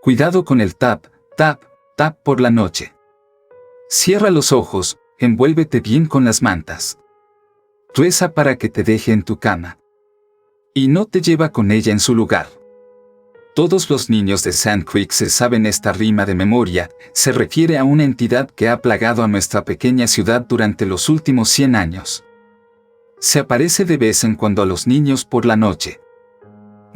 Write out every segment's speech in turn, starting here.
Cuidado con el tap, tap, tap por la noche. Cierra los ojos, envuélvete bien con las mantas. Reza para que te deje en tu cama. Y no te lleva con ella en su lugar. Todos los niños de Sand Creek se saben esta rima de memoria. Se refiere a una entidad que ha plagado a nuestra pequeña ciudad durante los últimos 100 años. Se aparece de vez en cuando a los niños por la noche.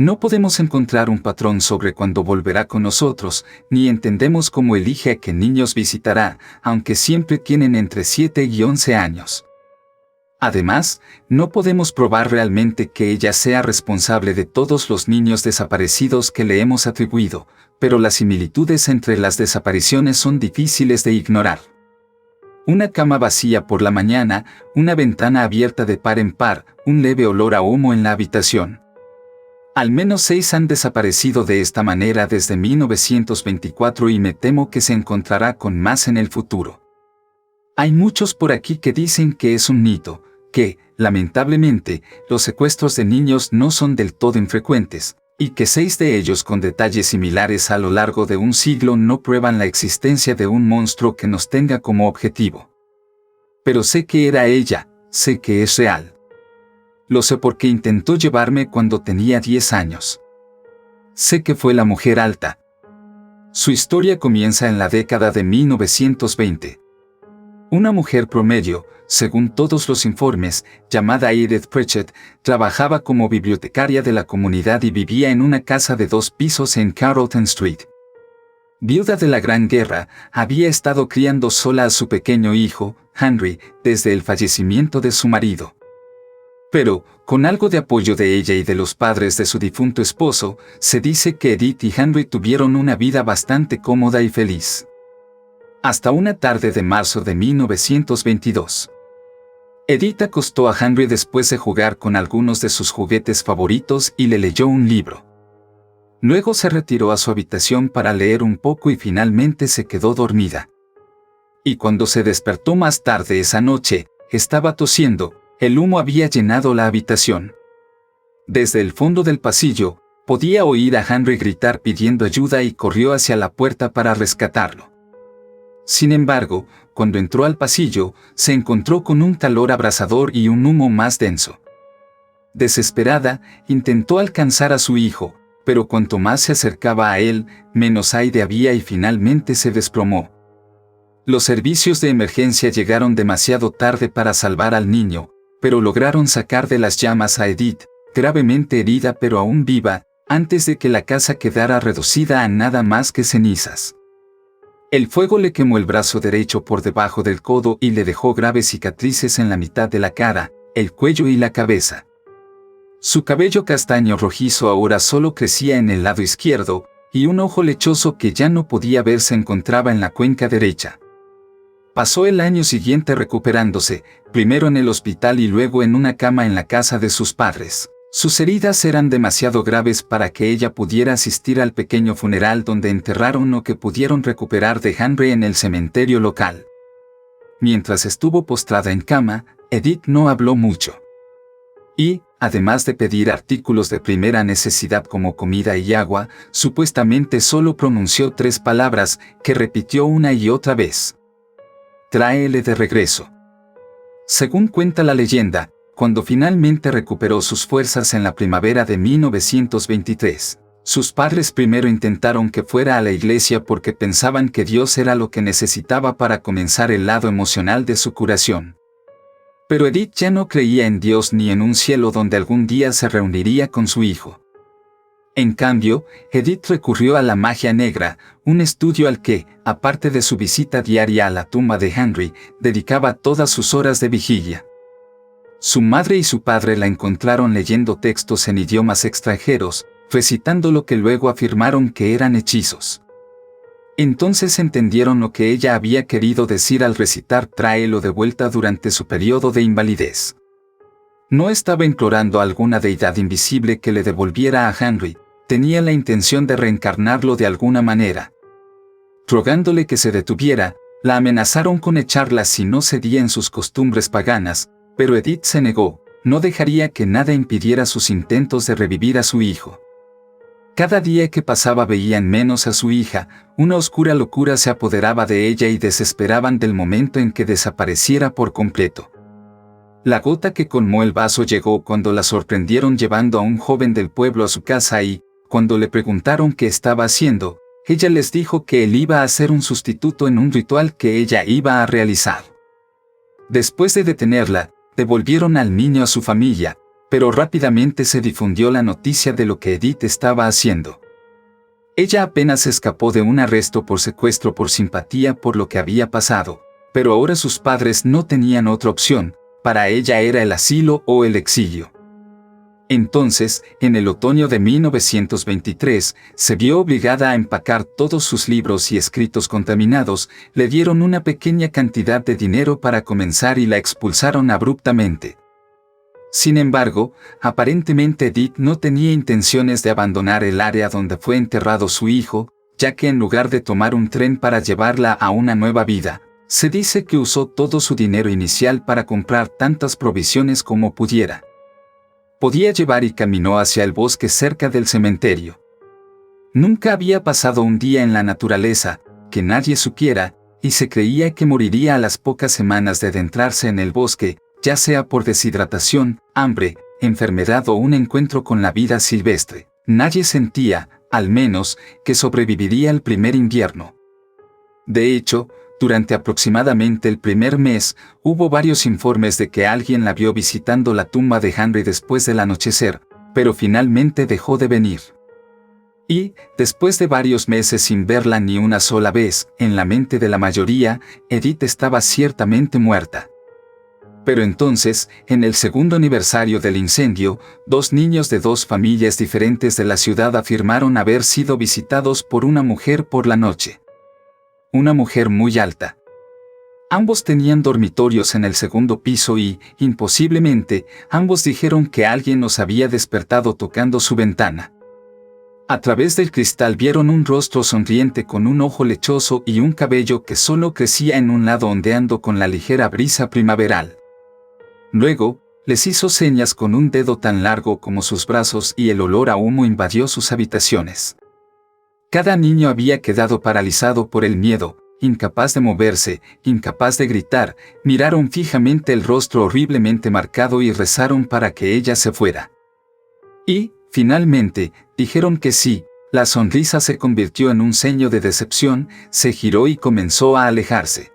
No podemos encontrar un patrón sobre cuándo volverá con nosotros, ni entendemos cómo elige a qué niños visitará, aunque siempre tienen entre 7 y 11 años. Además, no podemos probar realmente que ella sea responsable de todos los niños desaparecidos que le hemos atribuido, pero las similitudes entre las desapariciones son difíciles de ignorar. Una cama vacía por la mañana, una ventana abierta de par en par, un leve olor a humo en la habitación. Al menos 6 han desaparecido de esta manera desde 1924 y me temo que se encontrará con más en el futuro. Hay muchos por aquí que dicen que es un mito, que, lamentablemente, los secuestros de niños no son del todo infrecuentes, y que 6 de ellos con detalles similares a lo largo de un siglo no prueban la existencia de un monstruo que nos tenga como objetivo. Pero sé que era ella, sé que es real. Lo sé porque intentó llevarme cuando tenía 10 años. Sé que fue la mujer alta. Su historia comienza en la década de 1920. Una mujer promedio, según todos los informes, llamada Edith Pritchett, trabajaba como bibliotecaria de la comunidad y vivía en una casa de 2 pisos en Carrollton Street. Viuda de la Gran Guerra, había estado criando sola a su pequeño hijo, Henry, desde el fallecimiento de su marido. Pero, con algo de apoyo de ella y de los padres de su difunto esposo, se dice que Edith y Henry tuvieron una vida bastante cómoda y feliz. Hasta una tarde de marzo de 1922. Edith acostó a Henry después de jugar con algunos de sus juguetes favoritos y le leyó un libro. Luego se retiró a su habitación para leer un poco y finalmente se quedó dormida. Y cuando se despertó más tarde esa noche, estaba tosiendo. El humo había llenado la habitación. Desde el fondo del pasillo, podía oír a Henry gritar pidiendo ayuda y corrió hacia la puerta para rescatarlo. Sin embargo, cuando entró al pasillo, se encontró con un calor abrasador y un humo más denso. Desesperada, intentó alcanzar a su hijo, pero cuanto más se acercaba a él, menos aire había y finalmente se desplomó. Los servicios de emergencia llegaron demasiado tarde para salvar al niño, pero lograron sacar de las llamas a Edith, gravemente herida pero aún viva, antes de que la casa quedara reducida a nada más que cenizas. El fuego le quemó el brazo derecho por debajo del codo y le dejó graves cicatrices en la mitad de la cara, el cuello y la cabeza. Su cabello castaño rojizo ahora solo crecía en el lado izquierdo, y un ojo lechoso que ya no podía ver se encontraba en la cuenca derecha. Pasó el año siguiente recuperándose, primero en el hospital y luego en una cama en la casa de sus padres. Sus heridas eran demasiado graves para que ella pudiera asistir al pequeño funeral donde enterraron lo que pudieron recuperar de Henry en el cementerio local. Mientras estuvo postrada en cama, Edith no habló mucho. Y, además de pedir artículos de primera necesidad como comida y agua, supuestamente solo pronunció 3 palabras que repitió una y otra vez. Tráele de regreso. Según cuenta la leyenda, cuando finalmente recuperó sus fuerzas en la primavera de 1923, sus padres primero intentaron que fuera a la iglesia porque pensaban que Dios era lo que necesitaba para comenzar el lado emocional de su curación. Pero Edith ya no creía en Dios ni en un cielo donde algún día se reuniría con su hijo. En cambio, Edith recurrió a la magia negra, un estudio al que, aparte de su visita diaria a la tumba de Henry, dedicaba todas sus horas de vigilia. Su madre y su padre la encontraron leyendo textos en idiomas extranjeros, recitando lo que luego afirmaron que eran hechizos. Entonces entendieron lo que ella había querido decir al recitar tráelo de vuelta durante su periodo de invalidez. No estaba implorando a alguna deidad invisible que le devolviera a Henry, tenía la intención de reencarnarlo de alguna manera. Rogándole que se detuviera, la amenazaron con echarla si no cedía en sus costumbres paganas, pero Edith se negó, no dejaría que nada impidiera sus intentos de revivir a su hijo. Cada día que pasaba veían menos a su hija, una oscura locura se apoderaba de ella y desesperaban del momento en que desapareciera por completo. La gota que colmó el vaso llegó cuando la sorprendieron llevando a un joven del pueblo a su casa y, cuando le preguntaron qué estaba haciendo, ella les dijo que él iba a ser un sustituto en un ritual que ella iba a realizar. Después de detenerla, devolvieron al niño a su familia, pero rápidamente se difundió la noticia de lo que Edith estaba haciendo. Ella apenas escapó de un arresto por secuestro por simpatía por lo que había pasado, pero ahora sus padres no tenían otra opción, para ella era el asilo o el exilio. Entonces, en el otoño de 1923, se vio obligada a empacar todos sus libros y escritos contaminados, le dieron una pequeña cantidad de dinero para comenzar y la expulsaron abruptamente. Sin embargo, aparentemente Edith no tenía intenciones de abandonar el área donde fue enterrado su hijo, ya que en lugar de tomar un tren para llevarla a una nueva vida, se dice que usó todo su dinero inicial para comprar tantas provisiones como pudiera. Podía llevar y caminó hacia el bosque cerca del cementerio. Nunca había pasado un día en la naturaleza, que nadie supiera, y se creía que moriría a las pocas semanas de adentrarse en el bosque, ya sea por deshidratación, hambre, enfermedad o un encuentro con la vida silvestre. Nadie sentía, al menos, que sobreviviría el primer invierno. De hecho, durante aproximadamente el primer mes, hubo varios informes de que alguien la vio visitando la tumba de Henry después del anochecer, pero finalmente dejó de venir. Y, después de varios meses sin verla ni una sola vez, en la mente de la mayoría, Edith estaba ciertamente muerta. Pero entonces, en el segundo aniversario del incendio, 2 niños de 2 familias diferentes de la ciudad afirmaron haber sido visitados por una mujer por la noche. Una mujer muy alta. Ambos tenían dormitorios en el segundo piso y, imposiblemente, ambos dijeron que alguien los había despertado tocando su ventana. A través del cristal vieron un rostro sonriente con un ojo lechoso y un cabello que solo crecía en un lado ondeando con la ligera brisa primaveral. Luego, les hizo señas con un dedo tan largo como sus brazos y el olor a humo invadió sus habitaciones. Cada niño había quedado paralizado por el miedo, incapaz de moverse, incapaz de gritar, miraron fijamente el rostro horriblemente marcado y rezaron para que ella se fuera. Y, finalmente, dijeron que sí. La sonrisa se convirtió en un ceño de decepción, se giró y comenzó a alejarse.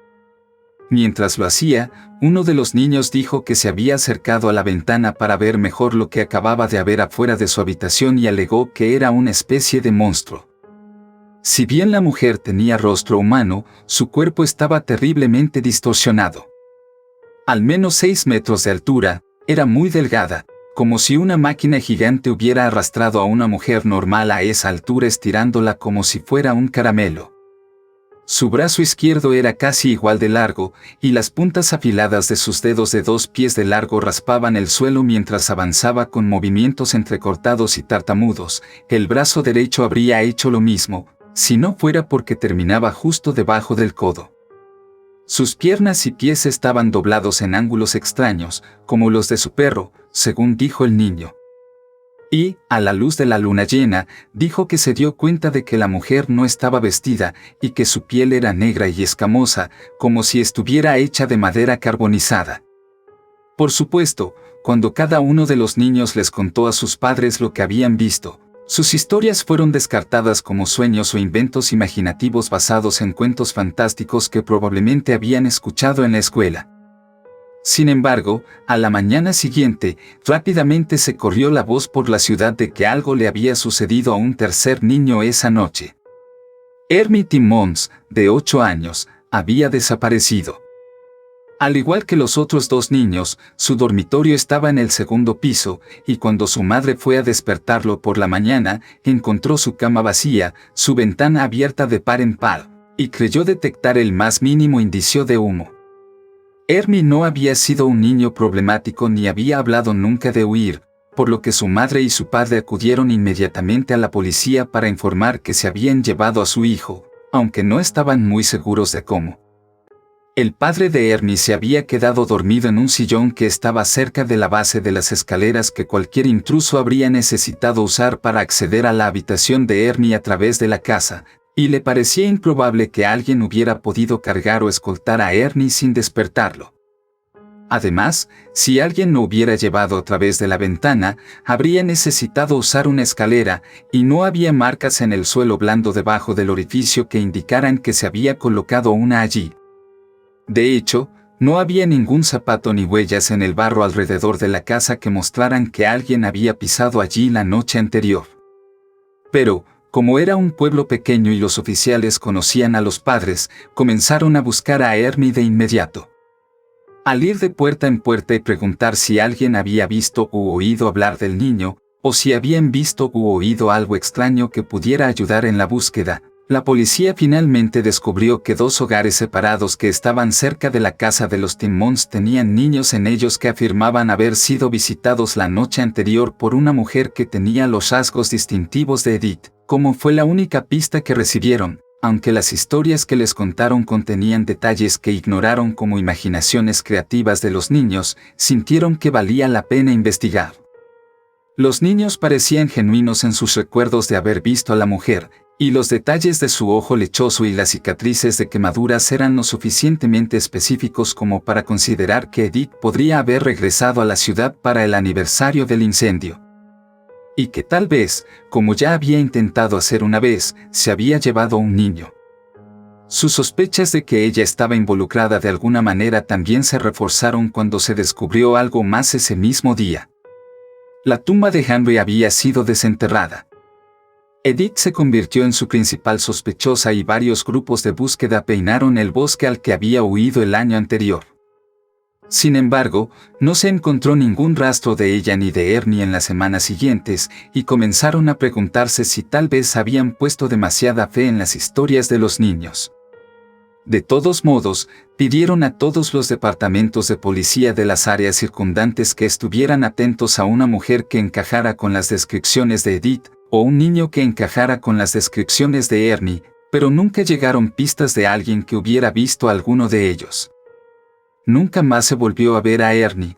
Mientras lo hacía, uno de los niños dijo que se había acercado a la ventana para ver mejor lo que acababa de haber afuera de su habitación y alegó que era una especie de monstruo. Si bien la mujer tenía rostro humano, su cuerpo estaba terriblemente distorsionado. Al menos 6 metros de altura, era muy delgada, como si una máquina gigante hubiera arrastrado a una mujer normal a esa altura estirándola como si fuera un caramelo. Su brazo izquierdo era casi igual de largo, y las puntas afiladas de sus dedos de 2 pies de largo raspaban el suelo mientras avanzaba con movimientos entrecortados y tartamudos. El brazo derecho habría hecho lo mismo, si no fuera porque terminaba justo debajo del codo. Sus piernas y pies estaban doblados en ángulos extraños, como los de su perro, según dijo el niño. Y, a la luz de la luna llena, dijo que se dio cuenta de que la mujer no estaba vestida y que su piel era negra y escamosa, como si estuviera hecha de madera carbonizada. Por supuesto, cuando cada uno de los niños les contó a sus padres lo que habían visto, sus historias fueron descartadas como sueños o inventos imaginativos basados en cuentos fantásticos que probablemente habían escuchado en la escuela. Sin embargo, a la mañana siguiente, rápidamente se corrió la voz por la ciudad de que algo le había sucedido a un tercer niño esa noche. Hermie Timmons, de 8 años, había desaparecido. Al igual que los otros 2 niños, su dormitorio estaba en el segundo piso, y cuando su madre fue a despertarlo por la mañana, encontró su cama vacía, su ventana abierta de par en par, y creyó detectar el más mínimo indicio de humo. Hermie no había sido un niño problemático ni había hablado nunca de huir, por lo que su madre y su padre acudieron inmediatamente a la policía para informar que se habían llevado a su hijo, aunque no estaban muy seguros de cómo. El padre de Ernie se había quedado dormido en un sillón que estaba cerca de la base de las escaleras que cualquier intruso habría necesitado usar para acceder a la habitación de Ernie a través de la casa, y le parecía improbable que alguien hubiera podido cargar o escoltar a Ernie sin despertarlo. Además, si alguien lo hubiera llevado a través de la ventana, habría necesitado usar una escalera, y no había marcas en el suelo blando debajo del orificio que indicaran que se había colocado una allí. De hecho, no había ningún zapato ni huellas en el barro alrededor de la casa que mostraran que alguien había pisado allí la noche anterior. Pero, como era un pueblo pequeño y los oficiales conocían a los padres, comenzaron a buscar a Ernie de inmediato. Al ir de puerta en puerta y preguntar si alguien había visto u oído hablar del niño, o si habían visto u oído algo extraño que pudiera ayudar en la búsqueda, la policía finalmente descubrió que 2 hogares separados que estaban cerca de la casa de los Timmons tenían niños en ellos que afirmaban haber sido visitados la noche anterior por una mujer que tenía los rasgos distintivos de Edith. Como fue la única pista que recibieron, aunque las historias que les contaron contenían detalles que ignoraron como imaginaciones creativas de los niños, sintieron que valía la pena investigar. Los niños parecían genuinos en sus recuerdos de haber visto a la mujer, y los detalles de su ojo lechoso y las cicatrices de quemaduras eran lo suficientemente específicos como para considerar que Edith podría haber regresado a la ciudad para el aniversario del incendio. Y que tal vez, como ya había intentado hacer una vez, se había llevado un niño. Sus sospechas de que ella estaba involucrada de alguna manera también se reforzaron cuando se descubrió algo más ese mismo día. La tumba de Henry había sido desenterrada. Edith se convirtió en su principal sospechosa y varios grupos de búsqueda peinaron el bosque al que había huido el año anterior. Sin embargo, no se encontró ningún rastro de ella ni de Ernie en las semanas siguientes, y comenzaron a preguntarse si tal vez habían puesto demasiada fe en las historias de los niños. De todos modos, pidieron a todos los departamentos de policía de las áreas circundantes que estuvieran atentos a una mujer que encajara con las descripciones de Edith, o un niño que encajara con las descripciones de Ernie, pero nunca llegaron pistas de alguien que hubiera visto a alguno de ellos. Nunca más se volvió a ver a Ernie.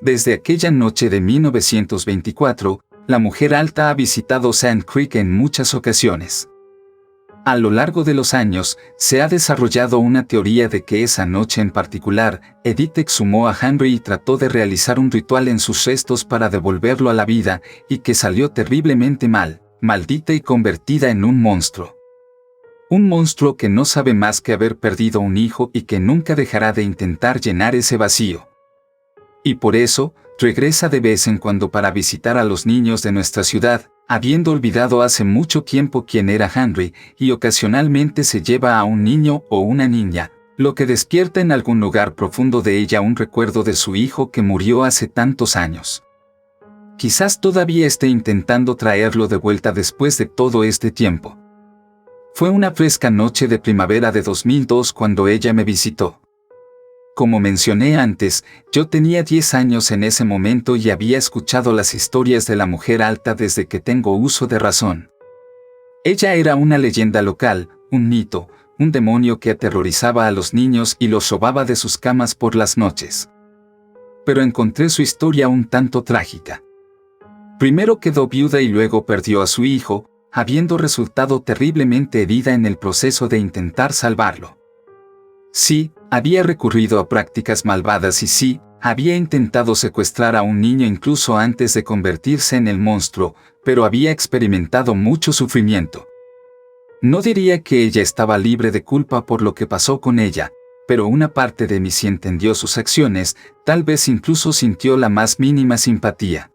Desde aquella noche de 1924, la mujer alta ha visitado Sand Creek en muchas ocasiones. A lo largo de los años, se ha desarrollado una teoría de que esa noche en particular, Edith exhumó a Henry y trató de realizar un ritual en sus restos para devolverlo a la vida, y que salió terriblemente mal, maldita y convertida en un monstruo. Un monstruo que no sabe más que haber perdido un hijo y que nunca dejará de intentar llenar ese vacío. Y por eso, regresa de vez en cuando para visitar a los niños de nuestra ciudad, habiendo olvidado hace mucho tiempo quién era Henry, y ocasionalmente se lleva a un niño o una niña, lo que despierta en algún lugar profundo de ella un recuerdo de su hijo que murió hace tantos años. Quizás todavía esté intentando traerlo de vuelta después de todo este tiempo. Fue una fresca noche de primavera de 2002 cuando ella me visitó. Como mencioné antes, yo tenía 10 años en ese momento y había escuchado las historias de la mujer alta desde que tengo uso de razón. Ella era una leyenda local, un mito, un demonio que aterrorizaba a los niños y los robaba de sus camas por las noches. Pero encontré su historia un tanto trágica. Primero quedó viuda y luego perdió a su hijo, habiendo resultado terriblemente herida en el proceso de intentar salvarlo. Sí, había recurrido a prácticas malvadas y sí, había intentado secuestrar a un niño incluso antes de convertirse en el monstruo, pero había experimentado mucho sufrimiento. No diría que ella estaba libre de culpa por lo que pasó con ella, pero una parte de mí sí entendió sus acciones, tal vez incluso sintió la más mínima simpatía.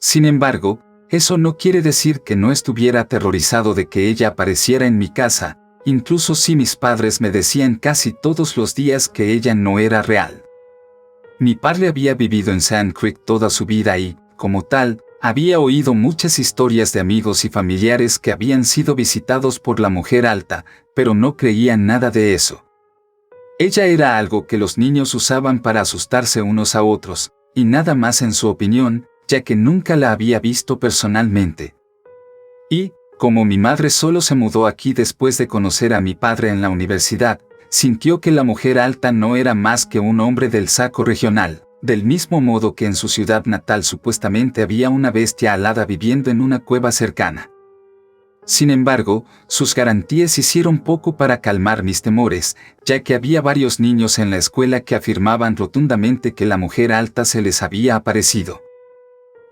Sin embargo, eso no quiere decir que no estuviera aterrorizado de que ella apareciera en mi casa, incluso si mis padres me decían casi todos los días que ella no era real. Mi padre había vivido en Sand Creek toda su vida y, como tal, había oído muchas historias de amigos y familiares que habían sido visitados por la mujer alta, pero no creían nada de eso. Ella era algo que los niños usaban para asustarse unos a otros, y nada más en su opinión, ya que nunca la había visto personalmente. Y, como mi madre solo se mudó aquí después de conocer a mi padre en la universidad, sintió que la mujer alta no era más que un hombre del saco regional, del mismo modo que en su ciudad natal supuestamente había una bestia alada viviendo en una cueva cercana. Sin embargo, sus garantías hicieron poco para calmar mis temores, ya que había varios niños en la escuela que afirmaban rotundamente que la mujer alta se les había aparecido.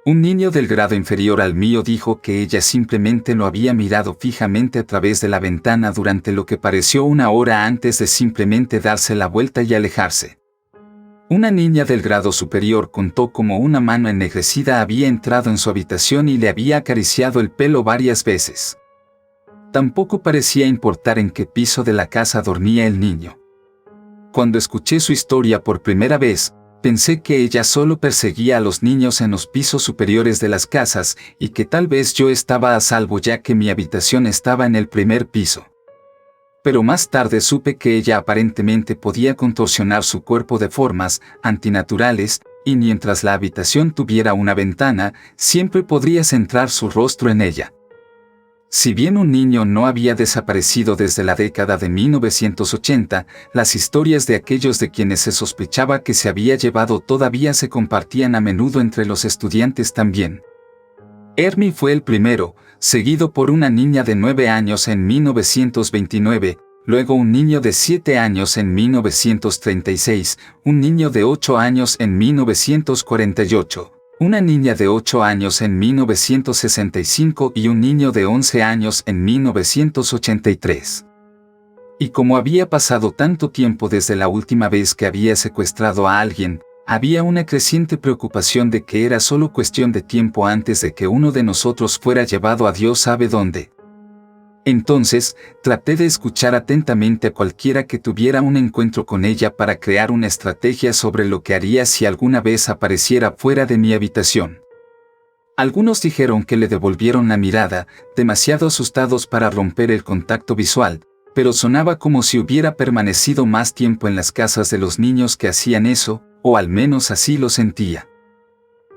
Un niño del grado inferior al mío dijo que ella simplemente lo había mirado fijamente a través de la ventana durante lo que pareció una hora antes de simplemente darse la vuelta y alejarse. Una niña del grado superior contó cómo una mano ennegrecida había entrado en su habitación y le había acariciado el pelo varias veces. Tampoco parecía importar en qué piso de la casa dormía el niño. Cuando escuché su historia por primera vez, pensé que ella solo perseguía a los niños en los pisos superiores de las casas y que tal vez yo estaba a salvo ya que mi habitación estaba en el primer piso. Pero más tarde supe que ella aparentemente podía contorsionar su cuerpo de formas antinaturales, y mientras la habitación tuviera una ventana, siempre podría centrar su rostro en ella. Si bien un niño no había desaparecido desde la década de 1980, las historias de aquellos de quienes se sospechaba que se había llevado todavía se compartían a menudo entre los estudiantes también. Hermie fue el primero, seguido por una niña de 9 años en 1929, luego un niño de 7 años en 1936, un niño de 8 años en 1948, una niña de 8 años en 1965 y un niño de 11 años en 1983. Y como había pasado tanto tiempo desde la última vez que había secuestrado a alguien, había una creciente preocupación de que era solo cuestión de tiempo antes de que uno de nosotros fuera llevado a Dios sabe dónde. Entonces, traté de escuchar atentamente a cualquiera que tuviera un encuentro con ella para crear una estrategia sobre lo que haría si alguna vez apareciera fuera de mi habitación. Algunos dijeron que le devolvieron la mirada, demasiado asustados para romper el contacto visual, pero sonaba como si hubiera permanecido más tiempo en las casas de los niños que hacían eso, o al menos así lo sentía.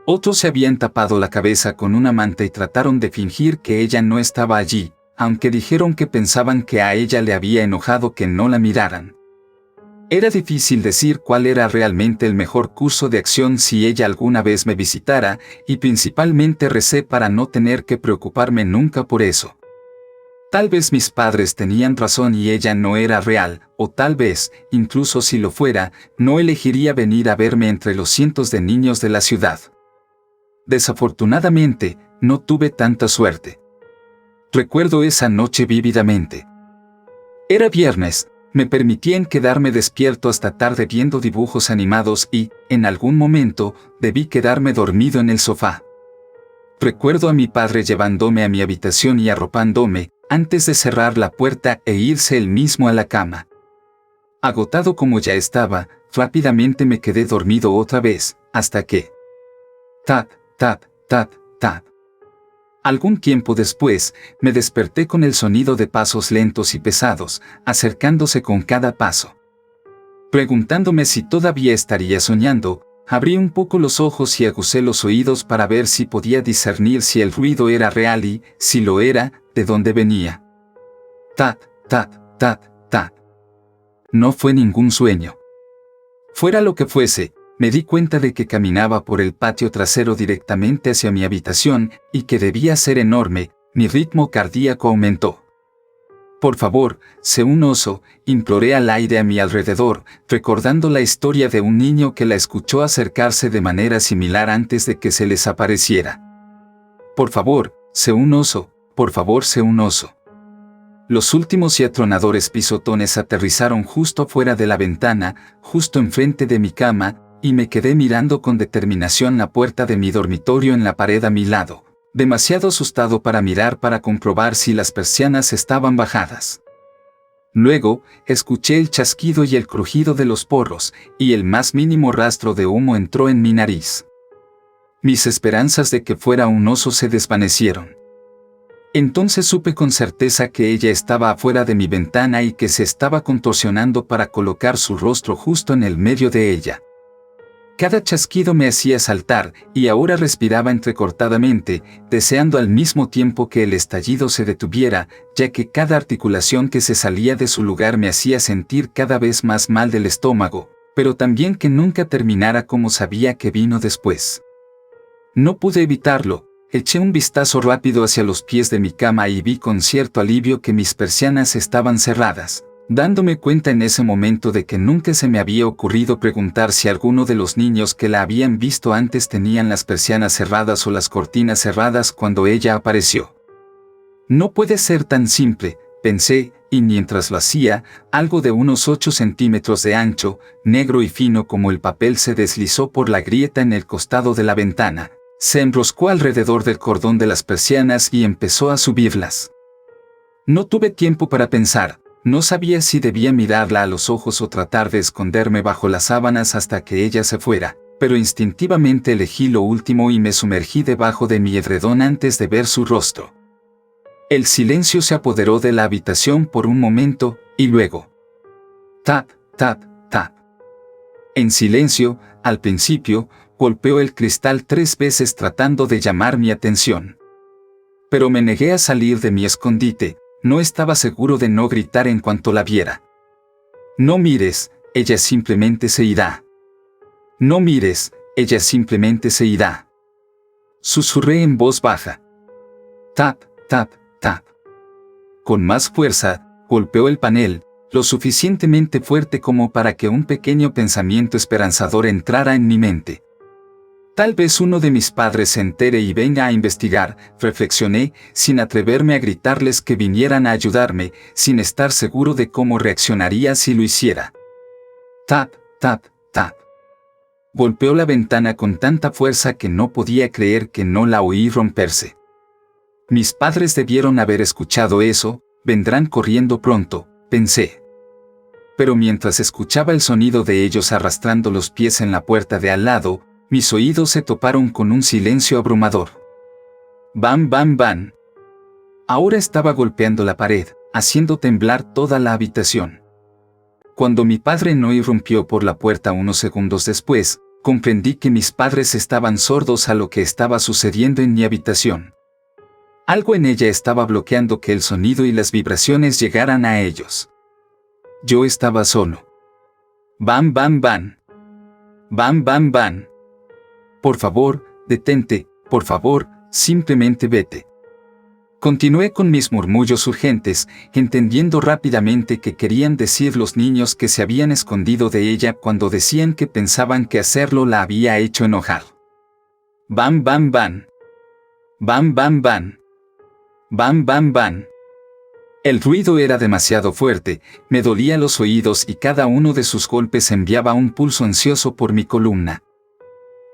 Otros se habían tapado la cabeza con una manta y trataron de fingir que ella no estaba allí, aunque dijeron que pensaban que a ella le había enojado que no la miraran. Era difícil decir cuál era realmente el mejor curso de acción si ella alguna vez me visitara, y principalmente recé para no tener que preocuparme nunca por eso. Tal vez mis padres tenían razón y ella no era real, o tal vez, incluso si lo fuera, no elegiría venir a verme entre los cientos de niños de la ciudad. Desafortunadamente, no tuve tanta suerte. Recuerdo esa noche vívidamente. Era viernes, me permitían quedarme despierto hasta tarde viendo dibujos animados y, en algún momento, debí quedarme dormido en el sofá. Recuerdo a mi padre llevándome a mi habitación y arropándome, antes de cerrar la puerta e irse él mismo a la cama. Agotado como ya estaba, rápidamente me quedé dormido otra vez, hasta que... Tap, tap, tap, tap. Algún tiempo después, me desperté con el sonido de pasos lentos y pesados, acercándose con cada paso. Preguntándome si todavía estaría soñando, abrí un poco los ojos y aguzé los oídos para ver si podía discernir si el ruido era real y, si lo era, de dónde venía. Tap, tap, tap, tap. No fue ningún sueño. Fuera lo que fuese, me di cuenta de que caminaba por el patio trasero directamente hacia mi habitación y que debía ser enorme. Mi ritmo cardíaco aumentó. Por favor, sé un oso, imploré al aire a mi alrededor, recordando la historia de un niño que la escuchó acercarse de manera similar antes de que se les apareciera. Por favor, sé un oso, por favor, sé un oso. Los últimos y atronadores pisotones aterrizaron justo fuera de la ventana, justo enfrente de mi cama, y me quedé mirando con determinación la puerta de mi dormitorio en la pared a mi lado, demasiado asustado para mirar para comprobar si las persianas estaban bajadas. Luego, escuché el chasquido y el crujido de los porros, y el más mínimo rastro de humo entró en mi nariz. Mis esperanzas de que fuera un oso se desvanecieron. Entonces supe con certeza que ella estaba afuera de mi ventana y que se estaba contorsionando para colocar su rostro justo en el medio de ella. Cada chasquido me hacía saltar, y ahora respiraba entrecortadamente, deseando al mismo tiempo que el estallido se detuviera, ya que cada articulación que se salía de su lugar me hacía sentir cada vez más mal del estómago, pero también que nunca terminara como sabía que vino después. No pude evitarlo, eché un vistazo rápido hacia los pies de mi cama y vi con cierto alivio que mis persianas estaban cerradas, dándome cuenta en ese momento de que nunca se me había ocurrido preguntar si alguno de los niños que la habían visto antes tenían las persianas cerradas o las cortinas cerradas cuando ella apareció. No puede ser tan simple, pensé, y mientras lo hacía, algo de unos 8 centímetros de ancho, negro y fino como el papel se deslizó por la grieta en el costado de la ventana, se enroscó alrededor del cordón de las persianas y empezó a subirlas. No tuve tiempo para pensar. No sabía si debía mirarla a los ojos o tratar de esconderme bajo las sábanas hasta que ella se fuera, pero instintivamente elegí lo último y me sumergí debajo de mi edredón antes de ver su rostro. El silencio se apoderó de la habitación por un momento, y luego... tap, tap, tap. En silencio, al principio, golpeó el cristal 3 veces tratando de llamar mi atención. Pero me negué a salir de mi escondite. No estaba seguro de no gritar en cuanto la viera. No mires, ella simplemente se irá. No mires, ella simplemente se irá. Susurré en voz baja. Tap, tap, tap. Con más fuerza, golpeó el panel, lo suficientemente fuerte como para que un pequeño pensamiento esperanzador entrara en mi mente. Tal vez uno de mis padres se entere y venga a investigar, reflexioné, sin atreverme a gritarles que vinieran a ayudarme, sin estar seguro de cómo reaccionaría si lo hiciera. Tap, tap, tap. Golpeó la ventana con tanta fuerza que no podía creer que no la oí romperse. Mis padres debieron haber escuchado eso, vendrán corriendo pronto, pensé. Pero mientras escuchaba el sonido de ellos arrastrando los pies en la puerta de al lado, mis oídos se toparon con un silencio abrumador. Bam, bam, bam. Ahora estaba golpeando la pared, haciendo temblar toda la habitación. Cuando mi padre no irrumpió por la puerta unos segundos después, comprendí que mis padres estaban sordos a lo que estaba sucediendo en mi habitación. Algo en ella estaba bloqueando que el sonido y las vibraciones llegaran a ellos. Yo estaba solo. Bam, bam, bam. Bam, bam, bam. Por favor, detente, por favor, simplemente vete. Continué con mis murmullos urgentes, entendiendo rápidamente que querían decir los niños que se habían escondido de ella cuando decían que pensaban que hacerlo la había hecho enojar. Bam, bam, bam. Bam, bam, bam. Bam, bam, bam. El ruido era demasiado fuerte, me dolía los oídos y cada uno de sus golpes enviaba un pulso ansioso por mi columna.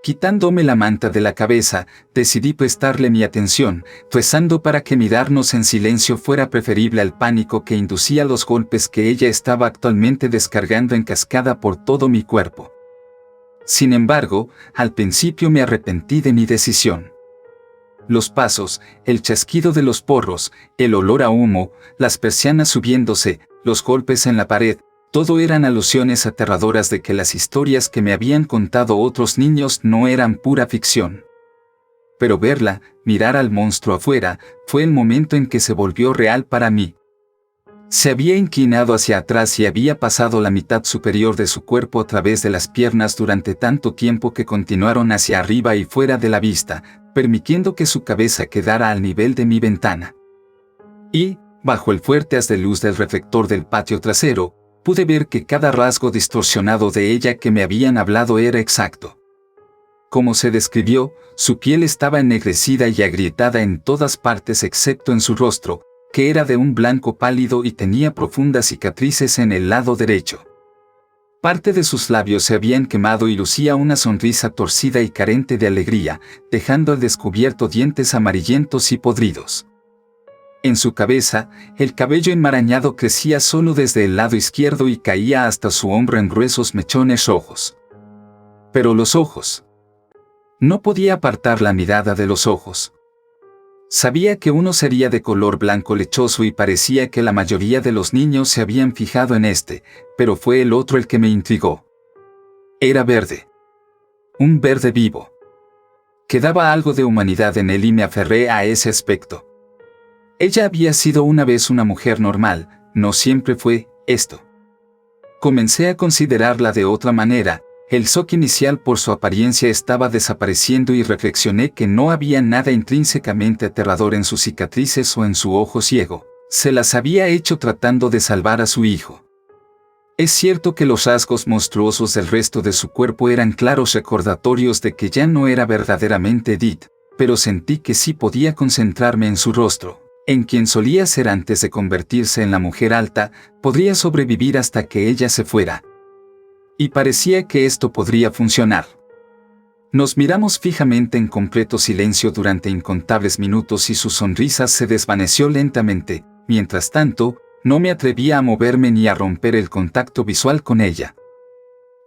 Quitándome la manta de la cabeza, decidí prestarle mi atención, rezando para que mirarnos en silencio fuera preferible al pánico que inducía los golpes que ella estaba actualmente descargando en cascada por todo mi cuerpo. Sin embargo, al principio me arrepentí de mi decisión. Los pasos, el chasquido de los porros, el olor a humo, las persianas subiéndose, los golpes en la pared, todo eran alusiones aterradoras de que las historias que me habían contado otros niños no eran pura ficción. Pero verla, mirar al monstruo afuera, fue el momento en que se volvió real para mí. Se había inclinado hacia atrás y había pasado la mitad superior de su cuerpo a través de las piernas durante tanto tiempo que continuaron hacia arriba y fuera de la vista, permitiendo que su cabeza quedara al nivel de mi ventana. Y, bajo el fuerte haz de luz del reflector del patio trasero, pude ver que cada rasgo distorsionado de ella que me habían hablado era exacto. Como se describió, su piel estaba ennegrecida y agrietada en todas partes excepto en su rostro, que era de un blanco pálido y tenía profundas cicatrices en el lado derecho. Parte de sus labios se habían quemado y lucía una sonrisa torcida y carente de alegría, dejando al descubierto dientes amarillentos y podridos. En su cabeza, el cabello enmarañado crecía solo desde el lado izquierdo y caía hasta su hombro en gruesos mechones rojos. Pero los ojos. No podía apartar la mirada de los ojos. Sabía que uno sería de color blanco lechoso y parecía que la mayoría de los niños se habían fijado en este, pero fue el otro el que me intrigó. Era verde. un verde vivo. Quedaba algo de humanidad en él y me aferré a ese aspecto. Ella había sido una vez una mujer normal, no siempre fue esto. Comencé a considerarla de otra manera. El shock inicial por su apariencia estaba desapareciendo y reflexioné que no había nada intrínsecamente aterrador en sus cicatrices o en su ojo ciego. Se las había hecho tratando de salvar a su hijo. Es cierto que los rasgos monstruosos del resto de su cuerpo eran claros recordatorios de que ya no era verdaderamente Edith, pero sentí que sí podía concentrarme en su rostro, en quien solía ser antes de convertirse en la mujer alta, podría sobrevivir hasta que ella se fuera. Y parecía que esto podría funcionar. Nos miramos fijamente en completo silencio durante incontables minutos y su sonrisa se desvaneció lentamente. Mientras tanto, no me atrevía a moverme ni a romper el contacto visual con ella.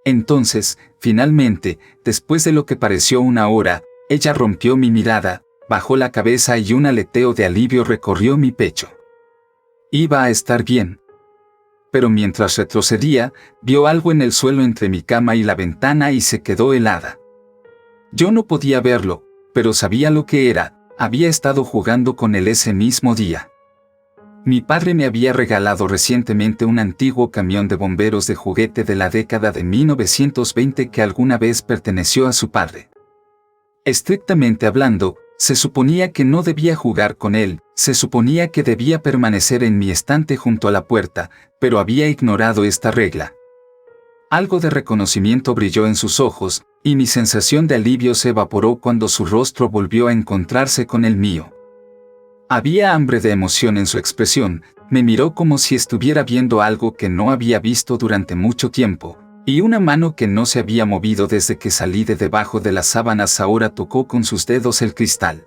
Entonces, finalmente, después de lo que pareció una hora, ella rompió mi mirada, bajó la cabeza y un aleteo de alivio recorrió mi pecho. Iba a estar bien. Pero mientras retrocedía, vio algo en el suelo entre mi cama y la ventana y se quedó helada. Yo no podía verlo, pero sabía lo que era. Había estado jugando con él ese mismo día. Mi padre me había regalado recientemente un antiguo camión de bomberos de juguete de la década de 1920 que alguna vez perteneció a su padre. Estrictamente hablando, se suponía que no debía jugar con él, se suponía que debía permanecer en mi estante junto a la puerta, pero había ignorado esta regla. Algo de reconocimiento brilló en sus ojos, y mi sensación de alivio se evaporó cuando su rostro volvió a encontrarse con el mío. Había hambre de emoción en su expresión, me miró como si estuviera viendo algo que no había visto durante mucho tiempo, y una mano que no se había movido desde que salí de debajo de las sábanas ahora tocó con sus dedos el cristal.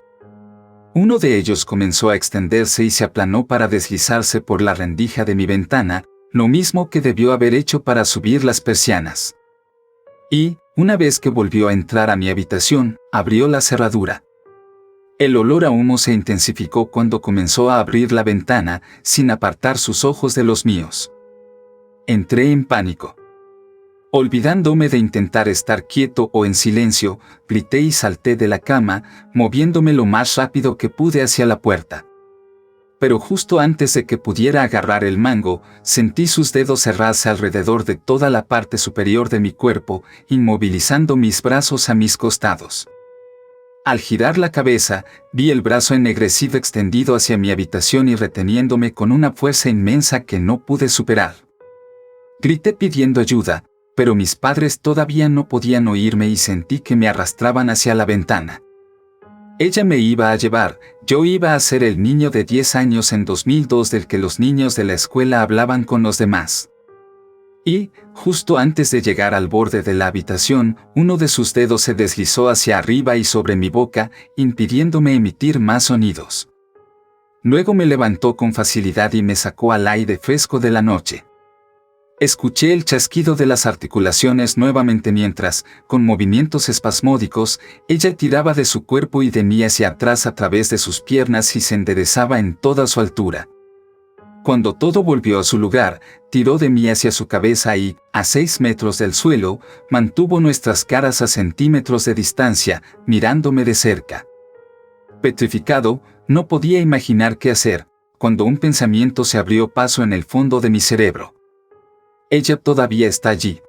Uno de ellos comenzó a extenderse y se aplanó para deslizarse por la rendija de mi ventana, lo mismo que debió haber hecho para subir las persianas. Y, una vez que volvió a entrar a mi habitación, abrió la cerradura. El olor a humo se intensificó cuando comenzó a abrir la ventana, sin apartar sus ojos de los míos. Entré en pánico. Olvidándome de intentar estar quieto o en silencio, grité y salté de la cama, moviéndome lo más rápido que pude hacia la puerta. Pero justo antes de que pudiera agarrar el mango, sentí sus dedos cerrarse alrededor de toda la parte superior de mi cuerpo, inmovilizando mis brazos a mis costados. Al girar la cabeza, vi el brazo ennegrecido extendido hacia mi habitación y reteniéndome con una fuerza inmensa que no pude superar. Grité pidiendo ayuda, pero mis padres todavía no podían oírme y sentí que me arrastraban hacia la ventana. Ella me iba a llevar, yo iba a ser el niño de 10 años en 2002 del que los niños de la escuela hablaban con los demás. Y, justo antes de llegar al borde de la habitación, uno de sus dedos se deslizó hacia arriba y sobre mi boca, impidiéndome emitir más sonidos. Luego me levantó con facilidad y me sacó al aire fresco de la noche. Escuché el chasquido de las articulaciones nuevamente mientras, con movimientos espasmódicos, ella tiraba de su cuerpo y de mí hacia atrás a través de sus piernas y se enderezaba en toda su altura. Cuando todo volvió a su lugar, tiró de mí hacia su cabeza y, a 6 metros del suelo, mantuvo nuestras caras a centímetros de distancia, mirándome de cerca. Petrificado, no podía imaginar qué hacer, cuando un pensamiento se abrió paso en el fondo de mi cerebro. Ella todavía está allí.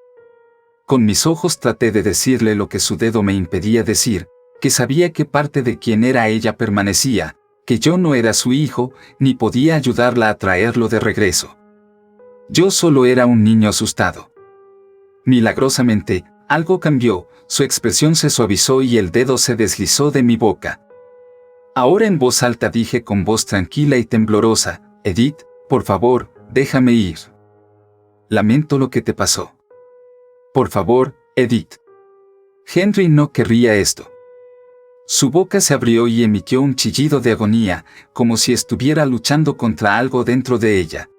Con mis ojos traté de decirle lo que su dedo me impedía decir, que sabía que parte de quien era ella permanecía, que yo no era su hijo, ni podía ayudarla a traerlo de regreso. Yo solo era un niño asustado. Milagrosamente, algo cambió, su expresión se suavizó y el dedo se deslizó de mi boca. Ahora en voz alta dije con voz tranquila y temblorosa, Edith, por favor, déjame ir. Lamento lo que te pasó. Por favor, Edith. Henry no querría esto. Su boca se abrió y emitió un chillido de agonía, como si estuviera luchando contra algo dentro de ella.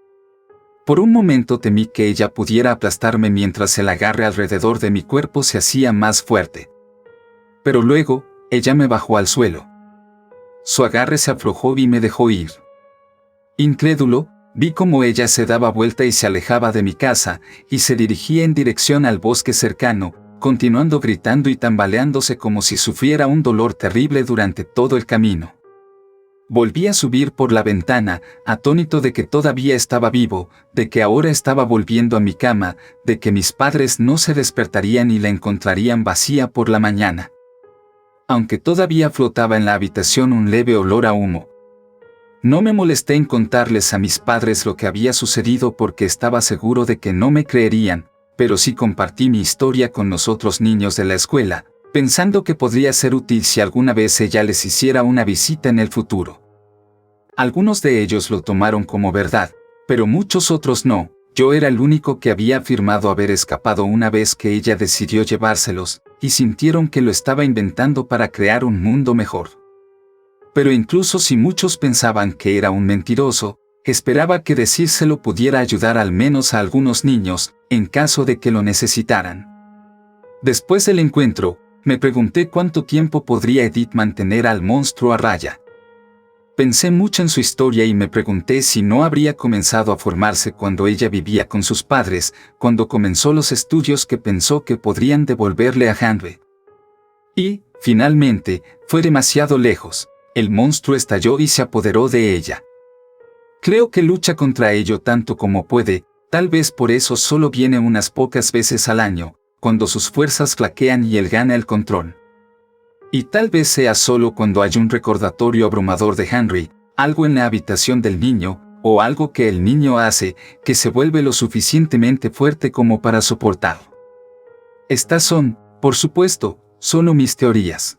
Por un momento temí que ella pudiera aplastarme mientras el agarre alrededor de mi cuerpo se hacía más fuerte. Pero luego, ella me bajó al suelo. Su agarre se aflojó y me dejó ir. Incrédulo, vi cómo ella se daba vuelta y se alejaba de mi casa, y se dirigía en dirección al bosque cercano, continuando gritando y tambaleándose como si sufriera un dolor terrible durante todo el camino. Volví a subir por la ventana, atónito de que todavía estaba vivo, de que ahora estaba volviendo a mi cama, de que mis padres no se despertarían y la encontrarían vacía por la mañana. Aunque todavía flotaba en la habitación un leve olor a humo. No me molesté en contarles a mis padres lo que había sucedido porque estaba seguro de que no me creerían, pero sí compartí mi historia con los otros niños de la escuela, pensando que podría ser útil si alguna vez ella les hiciera una visita en el futuro. Algunos de ellos lo tomaron como verdad, pero muchos otros no. Yo era el único que había afirmado haber escapado una vez que ella decidió llevárselos, y sintieron que lo estaba inventando para crear un mundo mejor. Pero incluso si muchos pensaban que era un mentiroso, esperaba que decírselo pudiera ayudar al menos a algunos niños, en caso de que lo necesitaran. Después del encuentro, me pregunté cuánto tiempo podría Edith mantener al monstruo a raya. Pensé mucho en su historia y me pregunté si no habría comenzado a formarse cuando ella vivía con sus padres, cuando comenzó los estudios que pensó que podrían devolverle a Henry. Y, finalmente, fue demasiado lejos. El monstruo estalló y se apoderó de ella. Creo que lucha contra ello tanto como puede, tal vez por eso solo viene unas pocas veces al año, cuando sus fuerzas flaquean y él gana el control. Y tal vez sea solo cuando hay un recordatorio abrumador de Henry, algo en la habitación del niño, o algo que el niño hace, que se vuelve lo suficientemente fuerte como para soportarlo. Estas son, por supuesto, solo mis teorías.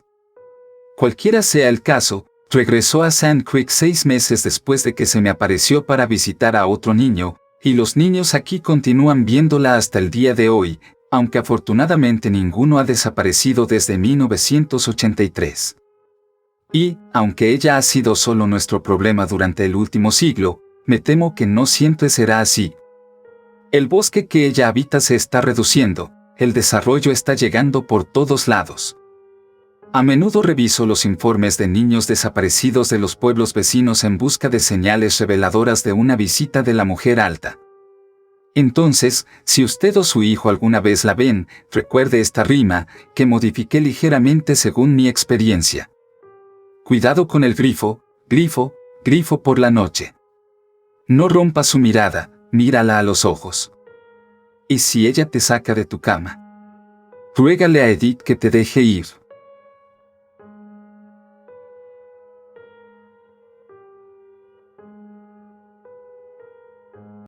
Cualquiera sea el caso, regresó a Sand Creek 6 meses después de que se me apareció para visitar a otro niño, y los niños aquí continúan viéndola hasta el día de hoy, aunque afortunadamente ninguno ha desaparecido desde 1983. Y, aunque ella ha sido solo nuestro problema durante el último siglo, me temo que no siempre será así. El bosque que ella habita se está reduciendo, el desarrollo está llegando por todos lados. A menudo reviso los informes de niños desaparecidos de los pueblos vecinos en busca de señales reveladoras de una visita de la mujer alta. Entonces, si usted o su hijo alguna vez la ven, recuerde esta rima, que modifiqué ligeramente según mi experiencia. Cuidado con el grifo, grifo, grifo por la noche. No rompa su mirada, mírala a los ojos. Y si ella te saca de tu cama, ruégale a Edith que te deje ir.